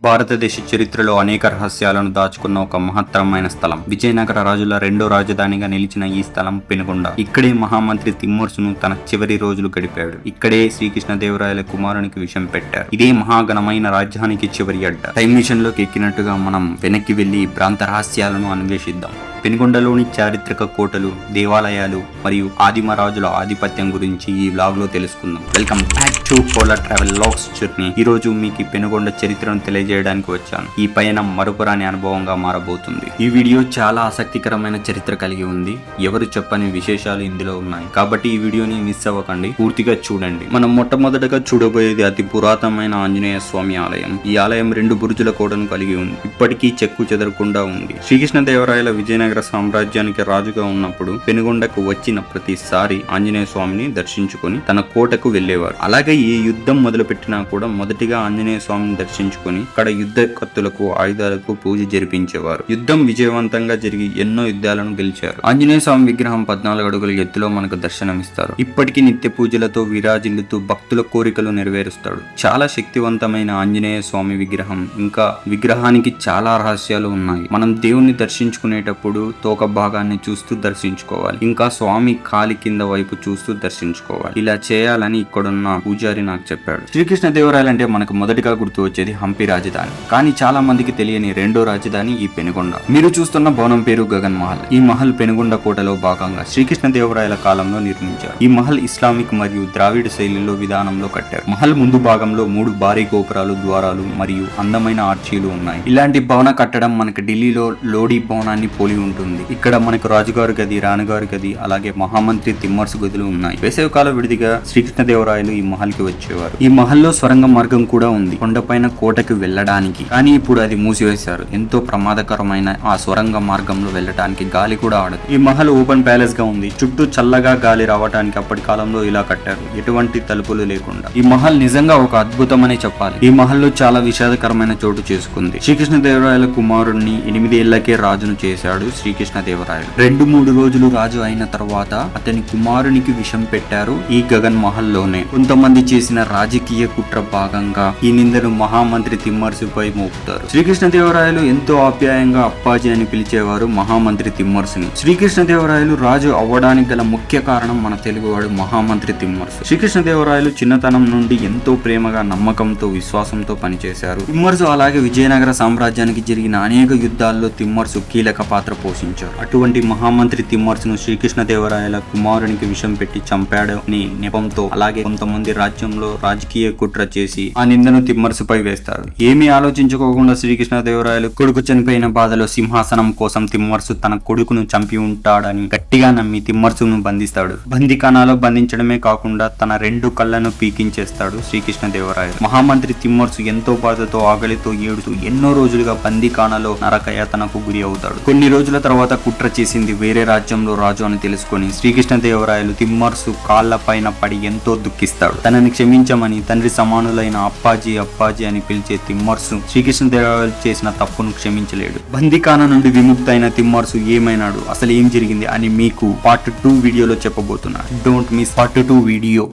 భారతదేశ చరిత్రలో అనేక రహస్యాలను దాచుకున్న ఒక మహత్తరమైన స్థలం. విజయనగర రాజుల రెండో రాజధానిగా నిలిచిన ఈ స్థలం పెనుగొండ. ఇక్కడే మహామంత్రి తిమ్మర్సును తన చివరి రోజులు గడిపాడు. ఇక్కడే శ్రీకృష్ణదేవరాయల కుమారునికి విషం పెట్టారు. ఇదే మహాఘనమైన రాజ్యానికి చివరి అడ్డ. టైం మిషన్ లోకి ఎక్కినట్టుగా మనం వెనక్కి వెళ్లి ప్రాంత రహస్యాలను అన్వేషిద్దాం. పెనుగొండలోని చారిత్రక కోటలు, దేవాలయాలు మరియు ఆదిమ రాజుల ఆధిపత్యం గురించి ఈ వ్లాగ్ లో తెలుసుకుందాం. Welcome back to polar travel vlogs journey. ఈ రోజు మీకు పెనుగొండ చరిత్రను తెలియజేయడానికి వచ్చాను. ఈ పయనం మరుపురాని అనుభవంగా మారబోతుంది. ఈ వీడియో చాలా ఆసక్తికరమైన చరిత్ర కలిగి ఉంది. ఎవరు చెప్పని విశేషాలు ఇందులో ఉన్నాయి, కాబట్టి ఈ వీడియోని మిస్ అవ్వకండి, పూర్తిగా చూడండి. మనం మొట్టమొదటగా చూడబోయేది అతి పురాతనమైన ఆంజనేయ స్వామి ఆలయం. ఈ ఆలయం 2 బురుజుల కోటను కలిగి ఉంది. ఇప్పటికీ చెక్కు చెదరకుండా ఉంది. శ్రీకృష్ణదేవరాయల విజయనగర సామ్రాజ్యానికి రాజుగా ఉన్నప్పుడు పెనుగొండకు వచ్చిన ప్రతిసారి ఆంజనేయ స్వామిని దర్శించుకొని తన కోటకు వెళ్లేవారు. అలాగే ఈ యుద్ధం మొదలు పెట్టినా కూడా మొదటిగా ఆంజనేయ స్వామిని దర్శించుకొని అక్కడ యుద్ధ కత్తులకు, ఆయుధాలకు పూజ జరిపించేవారు. యుద్ధం విజయవంతంగా జరిగి ఎన్నో యుద్ధాలను గెలిచారు. ఆంజనేయ స్వామి విగ్రహం 14 అడుగుల ఎత్తులో మనకు దర్శనమిస్తారు. ఇప్పటికీ నిత్య పూజలతో విరాజిల్లుతూ భక్తుల కోరికలు నెరవేరుస్తాడు. చాలా శక్తివంతమైన ఆంజనేయ స్వామి విగ్రహం. ఇంకా విగ్రహానికి చాలా రహస్యాలు ఉన్నాయి. మనం దేవుణ్ణి దర్శించుకునేటప్పుడు తోక భాగాన్ని చూస్తూ దర్శించుకోవాలి. ఇంకా స్వామి కాలి కింద వైపు చూస్తూ దర్శించుకోవాలి. ఇలా చేయాలని ఇక్కడున్న పూజారి నాకు చెప్పాడు. శ్రీకృష్ణదేవరాయలు అంటే మనకు మొదటిగా గుర్తు వచ్చేది హంపి రాజధాని. కానీ చాలా మందికి తెలియని రెండో రాజధాని ఈ పెనుగొండ. మీరు చూస్తున్న భవనం పేరు గగన్ మహల్. ఈ మహల్ పెనుగొండ కోటలో భాగంగా శ్రీకృష్ణదేవరాయల కాలంలో నిర్మించారు. ఈ మహల్ ఇస్లామిక్ మరియు ద్రావిడ శైలిలో విధానంలో కట్టారు. మహల్ ముందు భాగంలో 3 భారీ గోపురాలు, ద్వారాలు మరియు అందమైన ఆర్చీలు ఉన్నాయి. ఇలాంటి భవన కట్టడం మనకు ఢిల్లీలో లోడీ భవనాన్ని పోలి ఉంటుంది. ఇక్కడ మనకు రాజుగారు గది, రాణిగారు గది, అలాగే మహామంత్రి తిమ్మర్సు గదులు ఉన్నాయి. వేసవికాల విడిదిగా శ్రీకృష్ణదేవరాయలు ఈ మహల్ కి వచ్చేవారు. ఈ మహల్లో సొరంగ మార్గం కూడా ఉంది కొండపైన కోటకి వెళ్ళడానికి. కానీ ఇప్పుడు అది మూసివేశారు. ఎంతో ప్రమాదకరమైన ఆ సొరంగ మార్గంలో వెళ్ళడానికి గాలి కూడా ఆడదు. ఈ మహల్ ఓపెన్ ప్యాలెస్ గా ఉంది. చుట్టూ చల్లగా గాలి రావడానికి అప్పటి కాలంలో ఇలా కట్టారు, ఎటువంటి తలుపులు లేకుండా. ఈ మహల్ నిజంగా ఒక అద్భుతమనే చెప్పాలి. ఈ మహల్లో చాలా విషాదకరమైన చోటు చేసుకుంది. శ్రీకృష్ణదేవరాయల కుమారుణ్ణి 8 ఏళ్లకే రాజును చేశాడు శ్రీకృష్ణదేవరాయలు. 2-3 రోజులు రాజు అయిన తర్వాత అతని కుమారునికి విషం పెట్టారు ఈ గగన్ మహల్ లోనే. కొంతమంది చేసిన రాజకీయ కుట్ర భాగంగా ఈ నిందను మహామంత్రి తిమ్మర్సుపై మోపుతారు. శ్రీకృష్ణదేవరాయలు ఎంతో ఆప్యాయంగా అప్పాజీ అని పిలిచేవారు మహామంత్రి తిమ్మర్సుని. శ్రీకృష్ణదేవరాయలు రాజు అవ్వడానికి గల ముఖ్య కారణం మన తెలుగువాడు మహామంత్రి తిమ్మర్సు. శ్రీకృష్ణదేవరాయలు చిన్నతనం నుండి ఎంతో ప్రేమగా, నమ్మకంతో, విశ్వాసంతో పనిచేశారు. తిమ్మర్సు అలాగే విజయనగర సామ్రాజ్యానికి జరిగిన అనేక యుద్ధాల్లో తిమ్మర్సు కీలక పాత్ర పోషించారు. అటువంటి మహామంత్రి తిమ్మర్సును శ్రీకృష్ణదేవరాయల కుమారునికి విషం పెట్టి చంపాడు అని నెపంతో, అలాగే కొంతమంది రాజ్యంలో రాజకీయ కుట్ర చేసి ఆ నిందను తిమ్మర్సుపై వేస్తారు. ఏమీ ఆలోచించుకోకుండా శ్రీకృష్ణదేవరాయలు కొడుకు చనిపోయిన బాధలో సింహాసనం కోసం తిమ్మర్సు తన కొడుకును చంపి ఉంటాడని గట్టిగా నమ్మి తిమ్మర్సును బంధిస్తాడు. బందికానాలో బంధించడమే కాకుండా తన 2 కళ్ళను పీకించేస్తాడు శ్రీకృష్ణదేవరాయలు. మహామంత్రి తిమ్మర్సు ఎంతో బాధతో, ఆకలితో ఏడుతూ ఎన్నో రోజులుగా బందికానాలో నరకయాతనకు గురి అవుతాడు. కొన్ని రోజుల తర్వాత కుట్ర చేసింది వేరే రాజ్యంలో రాజు అని తెలుసుకొని శ్రీకృష్ణదేవరాయలు తిమ్మర్సు కాళ్ల పైన పడి ఎంతో దుఃఖిస్తాడు. తనని క్షమించమని తండ్రి సమానులైన అప్పాజీ అని పిలిచే తిమ్మర్సు శ్రీకృష్ణదేవరాయలు చేసిన తప్పును క్షమించలేడు. బందికాన నుండి విముక్తైన తిమ్మర్సు ఏమైనాడు, అసలు ఏం జరిగింది అని మీకు పార్ట్ 2 వీడియోలో చెప్పబోతున్నాను. Don't miss part 2 video.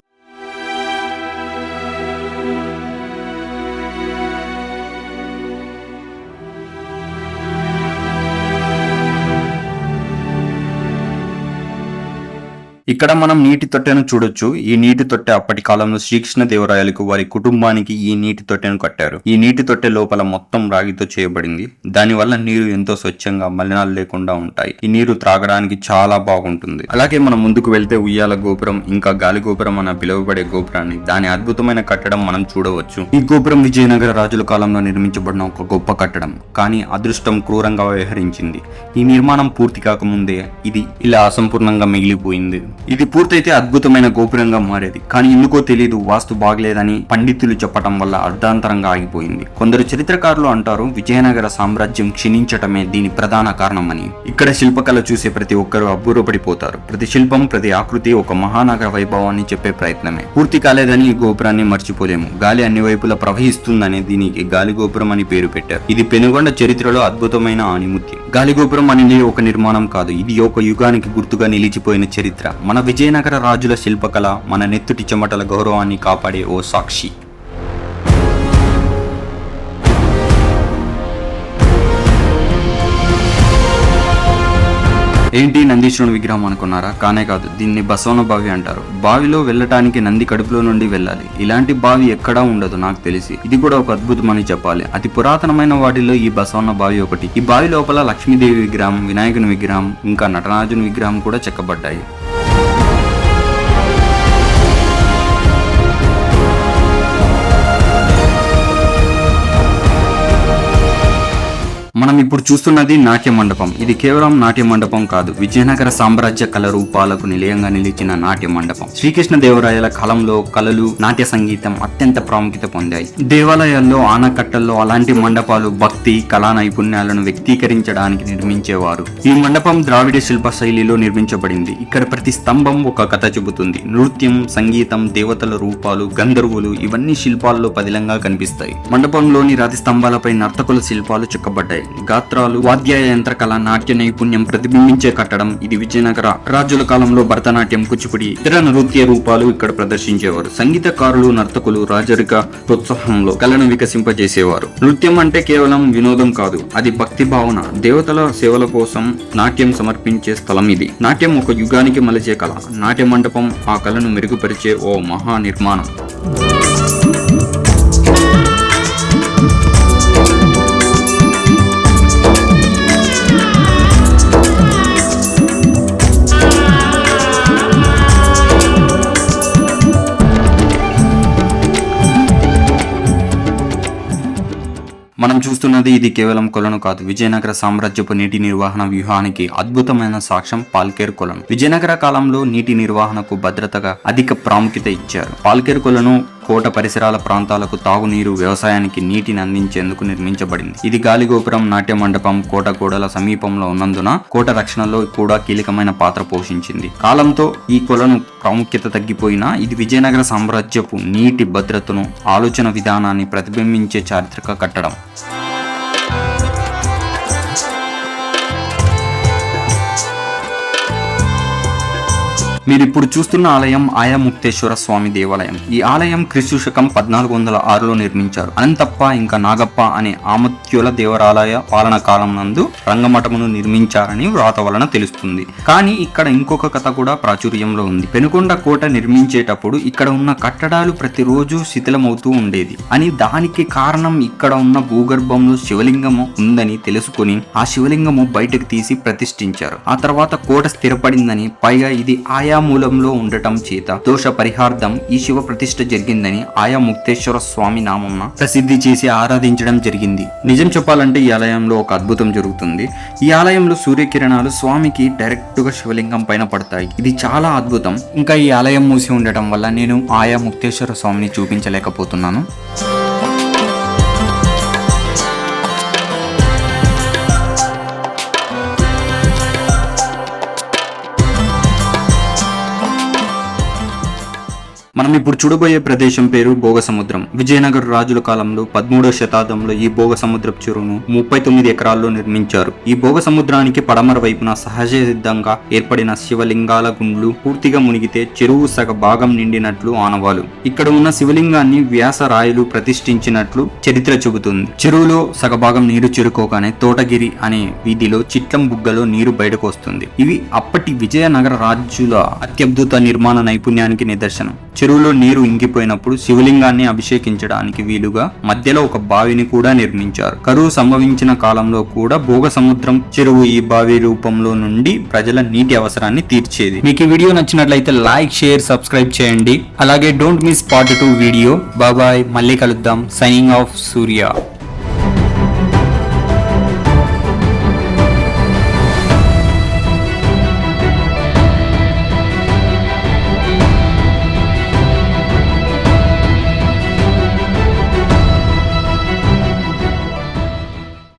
ఇక్కడ మనం నీటి తొట్టెను చూడొచ్చు. ఈ నీటి తొట్టె అప్పటి కాలంలో శ్రీకృష్ణదేవరాయలకు, వారి కుటుంబానికి ఈ నీటి తొట్టెను కట్టారు. ఈ నీటి తొట్టె లోపల మొత్తం రాగితో చేయబడింది. దానివల్ల నీరు ఎంతో స్వచ్ఛంగా, మలినాలు లేకుండా ఉంటాయి. ఈ నీరు త్రాగడానికి చాలా బాగుంటుంది. అలాగే మనం ముందుకు వెళ్తే ఉయ్యాల గోపురం, ఇంకా గాలి గోపురం అని పిలువబడే గోపురాన్ని, దాని అద్భుతమైన కట్టడం మనం చూడవచ్చు. ఈ గోపురం విజయనగర రాజుల కాలంలో నిర్మించబడిన ఒక గొప్ప కట్టడం. కానీ అదృష్టం క్రూరంగా వ్యవహరించింది. ఈ నిర్మాణం పూర్తి కాకముందే ఇది ఇలా అసంపూర్ణంగా మిగిలిపోయింది. ఇది పూర్తయితే అద్భుతమైన గోపురంగా మారేది. కానీ ఎందుకో తెలియదు, వాస్తు బాగలేదని పండితులు చెప్పటం వల్ల అర్ధాంతరంగా ఆగిపోయింది. కొందరు చరిత్రకారులు అంటారు విజయనగర సామ్రాజ్యం క్షీణించటమే దీని ప్రధాన కారణమని. ఇక్కడ శిల్పకళ చూసే ప్రతి ఒక్కరూ అబ్బురపడిపోతారు. ప్రతి శిల్పం, ప్రతి ఆకృతి ఒక మహానగర వైభవాన్ని చెప్పే ప్రయత్నమే. పూర్తి కాలేదని ఈ గోపురాన్ని మర్చిపోలేము. గాలి అన్ని వైపులా ప్రవహిస్తుందని దీనికి గాలి గోపురం అని పేరు పెట్టారు. ఇది పెనుగొండ చరిత్రలో అద్భుతమైన ఆణిముత్యం. గాలి గోపురం అనేది ఒక నిర్మాణం కాదు, ఇది ఒక యుగానికి గుర్తుగా నిలిచిపోయిన చరిత్ర. మన విజయనగర రాజుల శిల్పకళ మన నెత్తుటి చెమటల గౌరవాన్ని కాపాడే ఓ సాక్షి. ఏంటి నందీశ్వరుని విగ్రహం అనుకున్నారా? కానే కాదు, దీన్ని బసవన బావి అంటారు. బావిలో వెళ్ళటానికి నంది కడుపులో నుండి వెళ్ళాలి. ఇలాంటి బావి ఎక్కడా ఉండదు నాకు తెలిసి. ఇది కూడా ఒక అద్భుతమని చెప్పాలి. అతి పురాతనమైన వాటిలో ఈ బసవన్న బావి ఒకటి. ఈ బావి లోపల లక్ష్మీదేవి విగ్రహం, వినాయకుని విగ్రహం, ఇంకా నటరాజుని విగ్రహం కూడా చెక్కబడ్డాయి. మనం ఇప్పుడు చూస్తున్నది నాట్య మండపం. ఇది కేవలం నాట్య మండపం కాదు, విజయనగర సామ్రాజ్య కళ రూపాలకు నిలయంగా నిలిచిన నాట్య మండపం. శ్రీకృష్ణ దేవరాయల కాలంలో కళలు, నాట్య సంగీతం అత్యంత ప్రాముఖ్యత పొందాయి. దేవాలయాల్లో, ఆనకట్టల్లో అలాంటి మండపాలు భక్తి, కళా నైపుణ్యాలను వ్యక్తీకరించడానికి నిర్మించేవారు. ఈ మండపం ద్రావిడ శిల్ప శైలిలో నిర్మించబడింది. ఇక్కడ ప్రతి స్తంభం ఒక కథ చెబుతుంది. నృత్యం, సంగీతం, దేవతల రూపాలు, గంధర్వులు ఇవన్నీ శిల్పాల్లో పదిలంగా కనిపిస్తాయి. మండపంలోని రాతి స్తంభాలపై నర్తకుల శిల్పాలు చెక్కబడ్డాయి. గాత్రాలు, వాద్యాయ యంత్ర కళ, నాట్య నైపుణ్యం ప్రతిబింబించే కట్టడం ఇది. విజయనగర రాజుల కాలంలో భరతనాట్యం, కూచిపూడి, ఇతర నృత్య రూపాలు ఇక్కడ ప్రదర్శించేవారు. సంగీతకారులు, నర్తకులు రాజరిక ప్రోత్సాహంలో కళను వికసింపజేసేవారు. నృత్యం అంటే కేవలం వినోదం కాదు, అది భక్తి భావన. దేవతల సేవల కోసం నాట్యం సమర్పించే స్థలం ఇది. నాట్యం ఒక యుగానికి మలిచే కళ. నాట్య మండపం ఆ కళను మెరుగుపరిచే ఓ మహా నిర్మాణం. మనం చూస్తున్నది ఇది కేవలం కొలను కాదు, విజయనగర సామ్రాజ్యపు నీటి నిర్వహణ వ్యూహానికి అద్భుతమైన సాక్ష్యం పాల్కేరు కొలను. విజయనగర కాలంలో నీటి నిర్వహణకు భద్రతగా అధిక ప్రాముఖ్యత ఇచ్చారు. పాల్కేరు కొలను కోట పరిసరాల ప్రాంతాలకు తాగునీరు, వ్యవసాయానికి నీటిని అందించేందుకు నిర్మించబడింది. ఇది గాలిగోపురం, నాట్య మండపం, కోట గోడల సమీపంలో ఉన్నందున కోట రక్షణలో కూడా కీలకమైన పాత్ర పోషించింది. కాలంతో ఈ కొలను ప్రాముఖ్యత తగ్గిపోయినా ఇది విజయనగర సామ్రాజ్యపు నీటి భద్రతను, ఆలోచన విధానాన్ని ప్రతిబింబించే చారిత్రక కట్టడం. మీరు ఇప్పుడు చూస్తున్న ఆలయం ఆయా ముక్తేశ్వర స్వామి దేవాలయం. ఈ ఆలయం క్రీస్తు శకం 1406లో నిర్మించారు. అనంతప్ప ఇంకా నాగప్ప అనే ఆమత్యుల దేవరాలయ పాలన కాలం నందు రంగమఠమును నిర్మించారని వ్రాత వలన తెలుస్తుంది. కానీ ఇక్కడ ఇంకొక కథ కూడా ప్రాచుర్యంలో ఉంది. పెనుకొండ కోట నిర్మించేటప్పుడు ఇక్కడ ఉన్న కట్టడాలు ప్రతిరోజు శిథిలమవుతూ ఉండేది అని, దానికి కారణం ఇక్కడ ఉన్న భూగర్భంలో శివలింగము ఉందని తెలుసుకుని ఆ శివలింగము బయటకు తీసి ప్రతిష్ఠించారు. ఆ తర్వాత కోట స్థిరపడిందని, పైగా ఇది ఆయా మూలంలో ఉండటం చేత దోష పరిహార్థం ఈ శివ ప్రతిష్ఠ జరిగిందని ఆయా ముక్తేశ్వర స్వామి నామం ప్రసిద్ధి చేసి ఆరాధించడం జరిగింది. నిజం చెప్పాలంటే ఈ ఆలయంలో ఒక అద్భుతం జరుగుతుంది. ఈ ఆలయంలో సూర్యకిరణాలు స్వామికి డైరెక్ట్ గా శివలింగం పైన పడతాయి. ఇది చాలా అద్భుతం. ఇంకా ఈ ఆలయం మూసి ఉండటం వల్ల నేను ఆయా ముక్తేశ్వర స్వామిని చూపించలేకపోతున్నాను. మనం ఇప్పుడు చూడబోయే ప్రదేశం పేరు భోగసముద్రం. విజయనగర రాజుల కాలంలో 13వ శతాబ్దంలో ఈ భోగసముద్రపు చెరువును 39 ఎకరాల్లో నిర్మించారు. ఈ భోగసముద్రానికి పడమర వైపున సహజ సిద్ధంగా ఏర్పడిన శివలింగాల గుండ్లు పూర్తిగా మునిగితే చెరువు సగ భాగం నిండినట్లు ఆనవాలు. ఇక్కడ ఉన్న శివలింగాన్ని వ్యాస రాయలు ప్రతిష్ఠించినట్లు చరిత్ర చెబుతుంది. చెరువులో సగభాగం నీరు చేరుకోగానే తోటగిరి అనే వీధిలో చిట్లం బుగ్గలో నీరు బయటకు వస్తుంది. ఇవి అప్పటి విజయనగర రాజుల అత్యద్భుత నిర్మాణ నైపుణ్యానికి నిదర్శనం. చెరువులో నీరు ఇంకిపోయినప్పుడు శివలింగాన్ని అభిషేకించడానికి వీలుగా మధ్యలో ఒక బావిని కూడా నిర్మించారు. కరువు సంభవించిన కాలంలో కూడా భోగసముద్రం చెరువు ఈ బావి రూపంలో నుండి ప్రజల నీటి అవసరాన్ని తీర్చేది. మీకు ఈ వీడియో నచ్చినట్లయితే లైక్, షేర్, సబ్స్క్రైబ్ చేయండి. అలాగే don't miss part 2 video. Bye, మళ్ళీ కలుద్దాం. సైనింగ్ ఆఫ్, సూర్య.